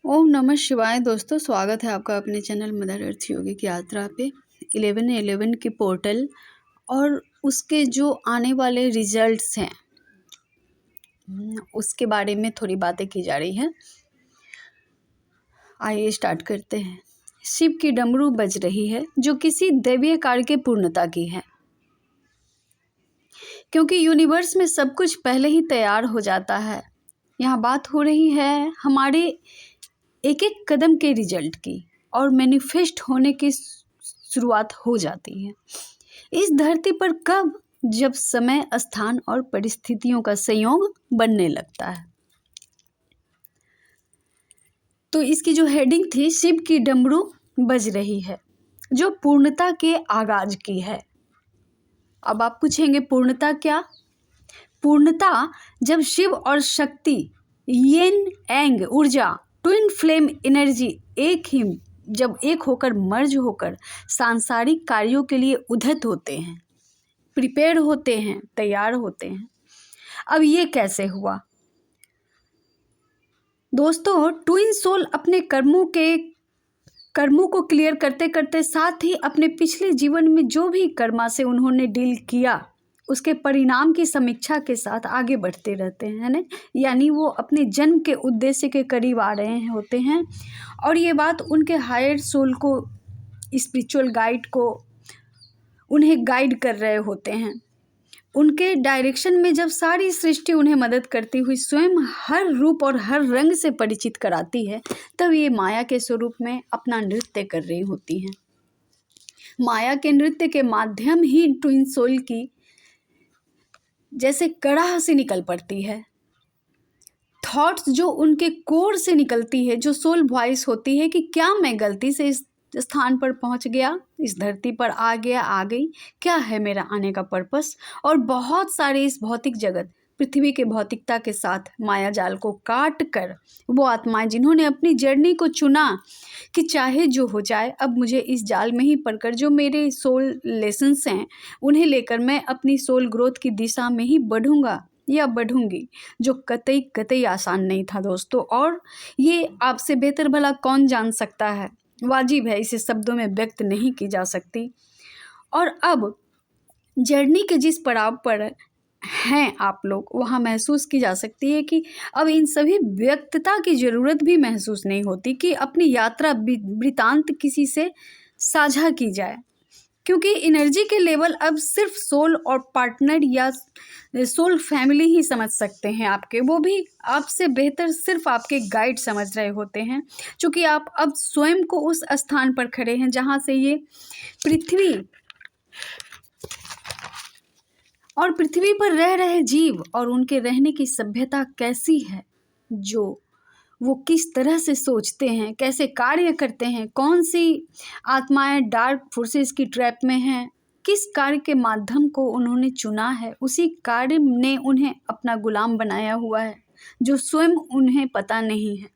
ओम नमः शिवाय। दोस्तों, स्वागत है आपका अपने चैनल मदर अर्थ योगी की यात्रा पे। 11/11 की पोर्टल और उसके जो आने वाले रिजल्ट्स हैं उसके बारे में थोड़ी बातें की जा रही हैं। आइए स्टार्ट करते हैं। शिव की डमरू बज रही है जो किसी दैवीय कार्य की पूर्णता की है, क्योंकि यूनिवर्स में सब कुछ पहले ही तैयार हो जाता है। यहाँ बात हो रही है हमारे एक एक कदम के रिजल्ट की और मैनिफेस्ट होने की शुरुआत हो जाती है इस धरती पर कब? जब समय, स्थान और परिस्थितियों का संयोग बनने लगता है। तो इसकी जो हेडिंग थी, शिव की डमरू बज रही है जो पूर्णता के आगाज की है। अब आप पूछेंगे पूर्णता क्या? पूर्णता जब शिव और शक्ति, येन एंग ऊर्जा, ट्विन फ्लेम एनर्जी जब एक होकर मर्ज होकर सांसारिक कार्यों के लिए उद्धत होते हैं, प्रिपेयर होते हैं, तैयार होते हैं। अब ये कैसे हुआ? दोस्तों, ट्विन सोल अपने कर्मों को क्लियर करते करते साथ ही अपने पिछले जीवन में जो भी कर्मा से उन्होंने डील किया उसके परिणाम की समीक्षा के साथ आगे बढ़ते रहते हैं, है ना। यानी वो अपने जन्म के उद्देश्य के करीब आ रहे होते हैं और ये बात उनके हायर सोल को, स्पिरिचुअल गाइड को, उन्हें गाइड कर रहे होते हैं। उनके डायरेक्शन में जब सारी सृष्टि उन्हें मदद करती हुई स्वयं हर रूप और हर रंग से परिचित कराती है, तब ये माया के स्वरूप में अपना नृत्य कर रही होती हैं। माया के नृत्य के माध्यम ही ट्विन सोल की जैसे कड़ाह से निकल पड़ती है। थॉट्स जो उनके कोर से निकलती है, जो सोल वॉइस होती है कि क्या मैं गलती से इस स्थान पर पहुंच गया, इस धरती पर आ गई, क्या है मेरा आने का पर्पस। और बहुत सारे इस भौतिक जगत, पृथ्वी के भौतिकता के साथ माया जाल को काट कर वो आत्माएं जिन्होंने अपनी जर्नी को चुना कि चाहे जो हो जाए, अब मुझे इस जाल में ही पड़कर जो मेरे सोल लेसन्स हैं उन्हें लेकर मैं अपनी सोल ग्रोथ की दिशा में ही बढ़ूंगा या बढ़ूंगी, जो कतई आसान नहीं था दोस्तों। और ये आपसे बेहतर भला कौन जान सकता है, वाजिब है, इसे शब्दों में व्यक्त नहीं की जा सकती। और अब जर्नी के जिस पड़ाव पर हैं आप लोग, वहाँ महसूस की जा सकती है कि अब इन सभी व्यक्तता की ज़रूरत भी महसूस नहीं होती कि अपनी यात्रा वृतांत किसी से साझा की जाए, क्योंकि एनर्जी के लेवल अब सिर्फ सोल और पार्टनर या सोल फैमिली ही समझ सकते हैं आपके, वो भी आपसे बेहतर सिर्फ आपके गाइड समझ रहे होते हैं, क्योंकि आप अब स्वयं को उस स्थान पर खड़े हैं जहाँ से ये पृथ्वी पर रह रहे जीव और उनके रहने की सभ्यता कैसी है, जो वो किस तरह से सोचते हैं, कैसे कार्य करते हैं, कौन सी आत्माएं डार्क फोर्सेस की ट्रैप में हैं, किस कार्य के माध्यम को उन्होंने चुना है, उसी कार्य ने उन्हें अपना गुलाम बनाया हुआ है जो स्वयं उन्हें पता नहीं है।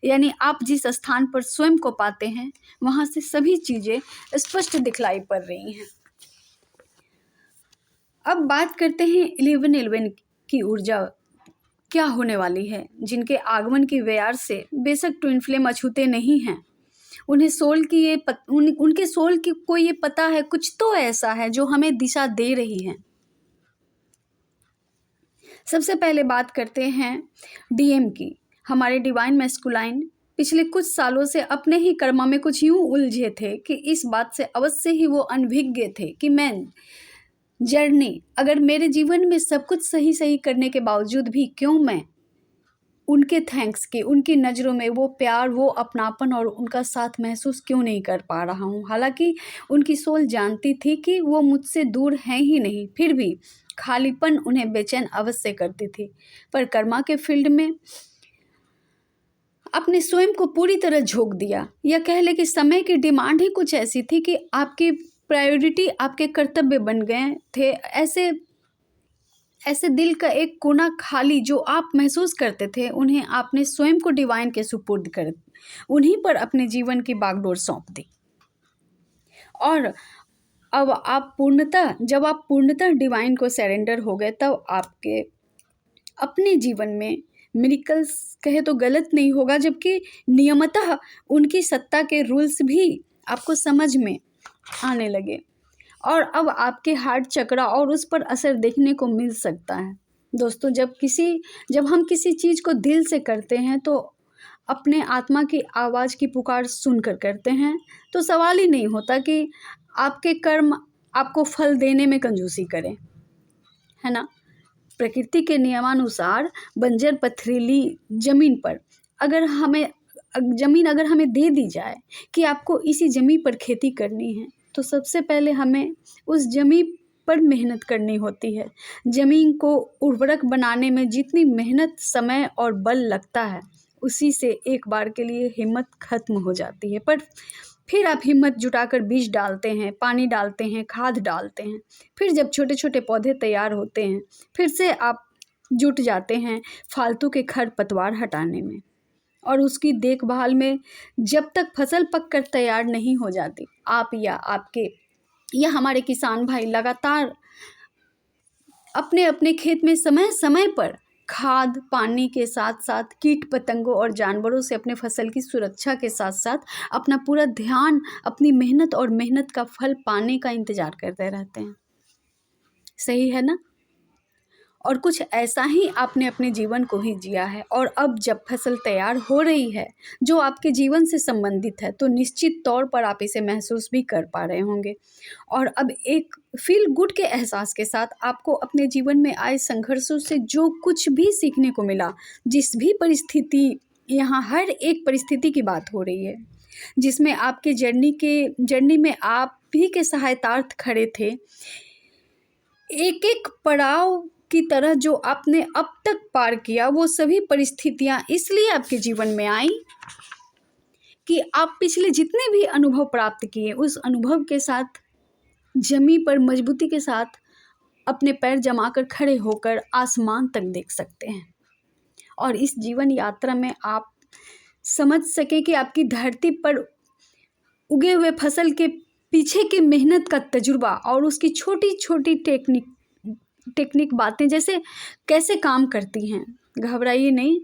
यानी आप जिस स्थान पर स्वयं को पाते हैं वहाँ से सभी चीज़ें स्पष्ट दिखलाई पड़ रही हैं। अब बात करते हैं 11/11 की ऊर्जा क्या होने वाली है, जिनके आगमन की व्यार से बेशक ट्विन फ्लेम अछूते नहीं हैं। उन्हें सोल की उनके सोल की को ये पता है कुछ तो ऐसा है जो हमें दिशा दे रही है। सबसे पहले बात करते हैं डीएम की। हमारे डिवाइन मैस्कुलाइन पिछले कुछ सालों से अपने ही कर्मा में कुछ यूं उलझे थे कि इस बात से अवश्य ही वो अनभिज्ञ थे कि मैं जर्नी, अगर मेरे जीवन में सब कुछ सही करने के बावजूद भी क्यों मैं उनके थैंक्स की, उनकी नज़रों में वो प्यार, वो अपनापन और उनका साथ महसूस क्यों नहीं कर पा रहा हूँ। हालांकि उनकी सोल जानती थी कि वो मुझसे दूर हैं ही नहीं, फिर भी खालीपन उन्हें बेचैन अवश्य करती थी। पर कर्मा के फील्ड में अपने स्वयं को पूरी तरह झोंक दिया, या कह ले कि समय की डिमांड ही कुछ ऐसी थी कि आपकी प्रायोरिटी, आपके कर्तव्य बन गए थे। ऐसे दिल का एक कोना खाली जो आप महसूस करते थे, उन्हें आपने स्वयं को डिवाइन के सुपुर्द कर उन्हीं पर अपने जीवन की बागडोर सौंप दी। और अब जब आप पूर्णतः डिवाइन को सरेंडर हो गए, तब आपके अपने जीवन में मिरेकल्स कहे तो गलत नहीं होगा, जबकि नियमतः उनकी सत्ता के रूल्स भी आपको समझ में आने लगे और अब आपके हार्ट चक्रा और उस पर असर देखने को मिल सकता है। दोस्तों, जब हम किसी चीज़ को दिल से करते हैं तो अपने आत्मा की आवाज़ की पुकार सुनकर करते हैं, तो सवाल ही नहीं होता कि आपके कर्म आपको फल देने में कंजूसी करें, है ना। प्रकृति के नियमानुसार बंजर पथरीली ज़मीन पर अगर हमें दे दी जाए कि आपको इसी ज़मीन पर खेती करनी है, तो सबसे पहले हमें उस ज़मीन पर मेहनत करनी होती है। ज़मीन को उर्वरक बनाने में जितनी मेहनत, समय और बल लगता है, उसी से एक बार के लिए हिम्मत खत्म हो जाती है। पर फिर आप हिम्मत जुटाकर बीज डालते हैं, पानी डालते हैं, खाद डालते हैं। फिर जब छोटे छोटे पौधे तैयार होते हैं, फिर से आप जुट जाते हैं फालतू के खरपतवार हटाने में और उसकी देखभाल में। जब तक फसल पककर तैयार नहीं हो जाती, आप या हमारे किसान भाई लगातार अपने अपने खेत में समय समय पर खाद पानी के साथ साथ कीट पतंगों और जानवरों से अपने फसल की सुरक्षा के साथ साथ अपना पूरा ध्यान अपनी मेहनत और मेहनत का फल पाने का इंतज़ार करते रहते हैं। सही है ना। और कुछ ऐसा ही आपने अपने जीवन को ही जिया है और अब जब फसल तैयार हो रही है जो आपके जीवन से संबंधित है, तो निश्चित तौर पर आप इसे महसूस भी कर पा रहे होंगे। और अब एक फील गुड के एहसास के साथ आपको अपने जीवन में आए संघर्षों से जो कुछ भी सीखने को मिला, जिस भी परिस्थिति, यहाँ हर एक परिस्थिति की बात हो रही है जिसमें आपके जर्नी में आप भी के सहायतार्थ खड़े थे, एक एक पड़ाव की तरह जो आपने अब तक पार किया, वो सभी परिस्थितियां इसलिए आपके जीवन में आई कि आप पिछले जितने भी अनुभव प्राप्त किए, उस अनुभव के साथ जमीन पर मजबूती के साथ अपने पैर जमाकर खड़े होकर आसमान तक देख सकते हैं। और इस जीवन यात्रा में आप समझ सके कि आपकी धरती पर उगे हुए फसल के पीछे की मेहनत का तजुर्बा और उसकी छोटी छोटी टेक्निक बातें जैसे कैसे काम करती हैं। घबराइए नहीं।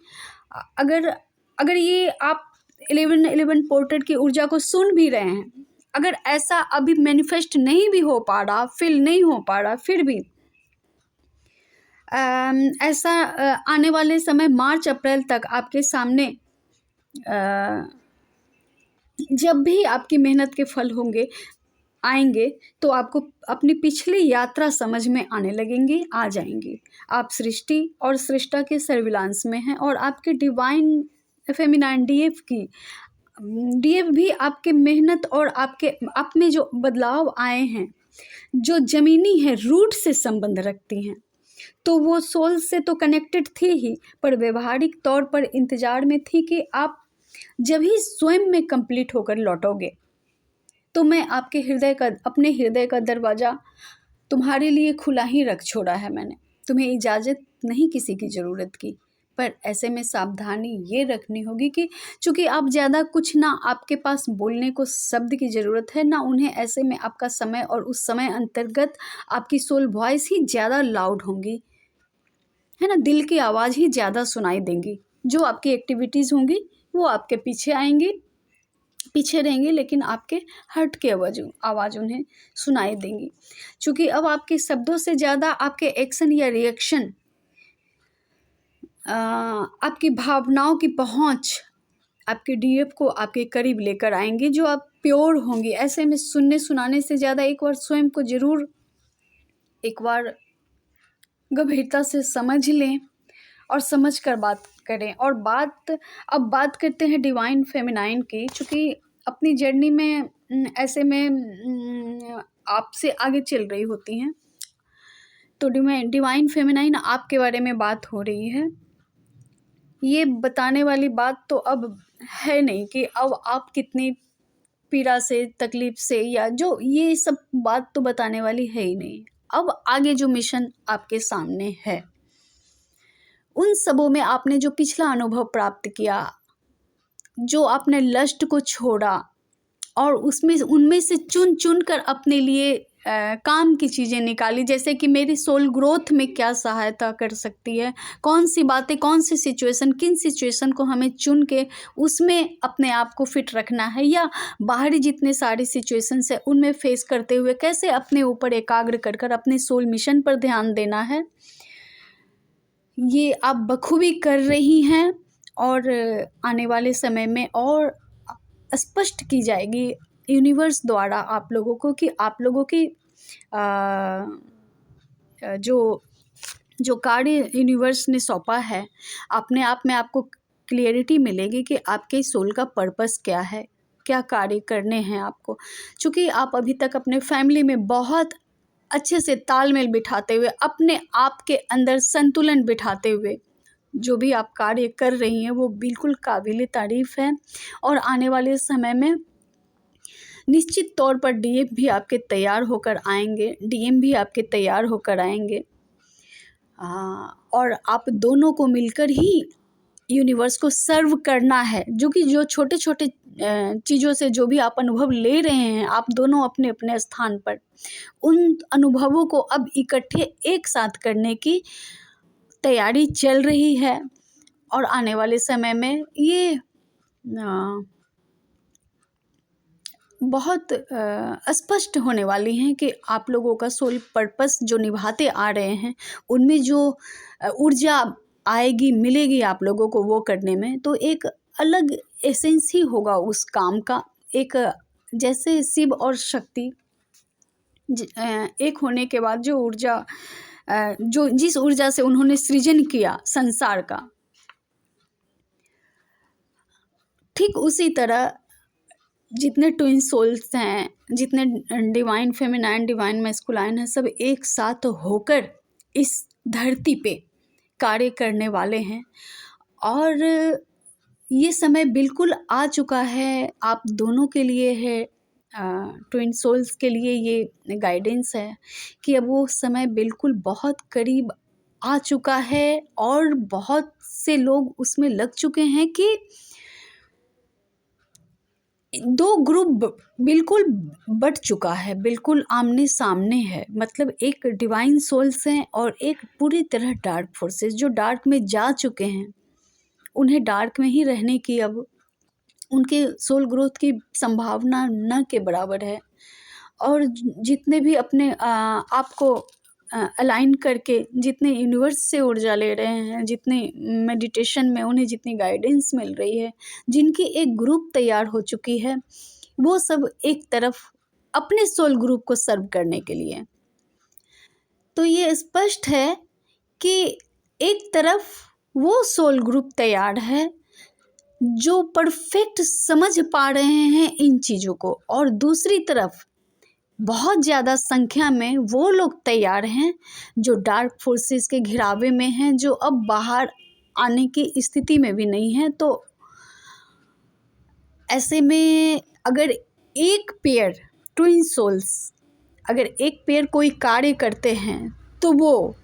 अगर ये आप 1111 पोर्ट्रेट की ऊर्जा को सुन भी रहे हैं, अगर ऐसा अभी मैनिफेस्ट नहीं भी हो पा रहा, फील नहीं हो पा रहा, फिर भी ऐसा आने वाले समय मार्च अप्रैल तक आपके सामने जब भी आपकी मेहनत के फल आएंगे तो आपको अपनी पिछली यात्रा समझ में आने लगेंगी, आ जाएंगी। आप सृष्टि और सृष्टा के सर्विलांस में हैं और आपके डिवाइन फेमिनाइन डीएफ भी आपके मेहनत और आप में जो बदलाव आए हैं, जो ज़मीनी है, रूट से संबंध रखती हैं, तो वो सोल से तो कनेक्टेड थी ही, पर व्यवहारिक तौर पर इंतज़ार में थी कि आप जब ही स्वयं में कंप्लीट होकर लौटोगे, तो मैं अपने हृदय का दरवाज़ा तुम्हारे लिए खुला ही रख छोड़ा है। मैंने तुम्हें इजाज़त नहीं किसी की ज़रूरत की, पर ऐसे में सावधानी ये रखनी होगी कि चूँकि आप ज़्यादा कुछ ना आपके पास बोलने को शब्द की ज़रूरत है, ना उन्हें, ऐसे में आपका समय और उस समय अंतर्गत आपकी सोल वॉइस ही ज़्यादा लाउड होंगी, है ना। दिल की आवाज़ ही ज़्यादा सुनाई देंगी। जो आपकी एक्टिविटीज़ होंगी वो आपके पीछे रहेंगी, लेकिन आपके हार्ट की आवाज़ उन्हें सुनाई देंगी। क्योंकि अब आपके शब्दों से ज़्यादा आपके एक्शन या रिएक्शन, आपकी भावनाओं की पहुंच आपके डीएफ को आपके करीब लेकर आएंगे, जो आप प्योर होंगे। ऐसे में सुनने सुनाने से ज़्यादा एक बार स्वयं को ज़रूर एक बार गंभीरता से समझ लें और समझ कर बात करें। और अब बात करते हैं डिवाइन फेमिनाइन की। चूँकि अपनी जर्नी में ऐसे में आपसे आगे चल रही होती हैं, तो डिवाइन फेमिनाइन आपके बारे में बात हो रही है। ये बताने वाली बात तो अब है नहीं कि अब आप कितनी पीड़ा से, तकलीफ से, या जो ये सब बात तो बताने वाली है ही नहीं। अब आगे जो मिशन आपके सामने है, उन सबों में आपने जो पिछला अनुभव प्राप्त किया, जो आपने लस्ट को छोड़ा और उनमें से चुन कर अपने लिए काम की चीज़ें निकाली, जैसे कि मेरी सोल ग्रोथ में क्या सहायता कर सकती है, कौन सी बातें, कौन सी सिचुएशन, किन सिचुएशन को हमें चुन के उसमें अपने आप को फिट रखना है, या बाहरी जितने सारी सिचुएशंस है उनमें फेस करते हुए कैसे अपने ऊपर एकाग्र कर कर अपने सोल मिशन पर ध्यान देना है, ये आप बखूबी कर रही हैं। और आने वाले समय में और स्पष्ट की जाएगी यूनिवर्स द्वारा आप लोगों को कि आप लोगों की जो कार्य यूनिवर्स ने सौंपा है, अपने आप में आपको क्लियरिटी मिलेगी कि आपके सोल का पर्पस क्या है, क्या कार्य करने हैं आपको। चूँकि आप अभी तक अपने फैमिली में बहुत अच्छे से तालमेल बिठाते हुए, अपने आप के अंदर संतुलन बिठाते हुए जो भी आप कार्य कर रही हैं वो बिल्कुल काबिल तारीफ़ है। और आने वाले समय में निश्चित तौर पर डीएम भी आपके तैयार होकर आएंगे, डीएम भी आपके तैयार होकर आएंगे, और आप दोनों को मिलकर ही यूनिवर्स को सर्व करना है। जो छोटे छोटे चीज़ों से जो भी आप अनुभव ले रहे हैं, आप दोनों अपने अपने स्थान पर, उन अनुभवों को अब इकट्ठे एक साथ करने की तैयारी चल रही है। और आने वाले समय में ये बहुत स्पष्ट होने वाली हैं कि आप लोगों का सोल पर्पस जो निभाते आ रहे हैं उनमें जो ऊर्जा आएगी, मिलेगी आप लोगों को वो करने में, तो एक अलग एसेंस ही होगा उस काम का। एक जैसे शिव और शक्ति एक होने के बाद जो ऊर्जा, जो जिस ऊर्जा से उन्होंने सृजन किया संसार का, ठीक उसी तरह जितने ट्विन सोल्स हैं, जितने डिवाइन फेमिनाइन, डिवाइन मैस्कुलाइन हैं, सब एक साथ होकर इस धरती पे कार्य करने वाले हैं। और ये समय बिल्कुल आ चुका है आप दोनों के लिए है, ट्विन सोल्स के लिए ये गाइडेंस है कि अब वो समय बिल्कुल बहुत करीब आ चुका है। और बहुत से लोग उसमें लग चुके हैं कि दो ग्रुप बिल्कुल बट चुका है, बिल्कुल आमने सामने है। मतलब एक डिवाइन सोल्स हैं और एक पूरी तरह डार्क फोर्सेस जो डार्क में जा चुके हैं, उन्हें डार्क में ही रहने की अब उनके सोल ग्रोथ की संभावना न के बराबर है। और जितने भी अपने आपको अलाइन करके जितने यूनिवर्स से ऊर्जा ले रहे हैं, जितने मेडिटेशन में उन्हें जितनी गाइडेंस मिल रही है, जिनकी एक ग्रुप तैयार हो चुकी है, वो सब एक तरफ अपने सोल ग्रुप को सर्व करने के लिए। तो ये स्पष्ट है कि एक तरफ वो सोल ग्रुप तैयार है जो परफेक्ट समझ पा रहे हैं इन चीज़ों को, और दूसरी तरफ बहुत ज़्यादा संख्या में वो लोग तैयार हैं जो डार्क फोर्सेस के घिरावे में हैं, जो अब बाहर आने की स्थिति में भी नहीं है। तो ऐसे में अगर एक पेयर ट्विन सोल्स, अगर एक पेयर कोई कार्य करते हैं तो वो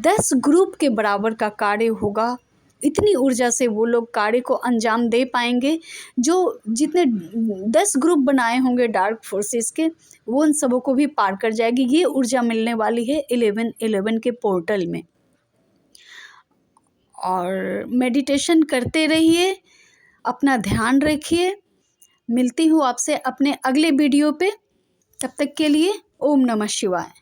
10 ग्रुप के बराबर का कार्य होगा। इतनी ऊर्जा से वो लोग कार्य को अंजाम दे पाएंगे। जो जितने 10 ग्रुप बनाए होंगे डार्क फोर्सेस के, वो उन सबों को भी पार कर जाएगी। ये ऊर्जा मिलने वाली है 11-11 के पोर्टल में। और मेडिटेशन करते रहिए, अपना ध्यान रखिए। मिलती हूँ आपसे अपने अगले वीडियो पे, तब तक के लिए ओम नमः शिवाय।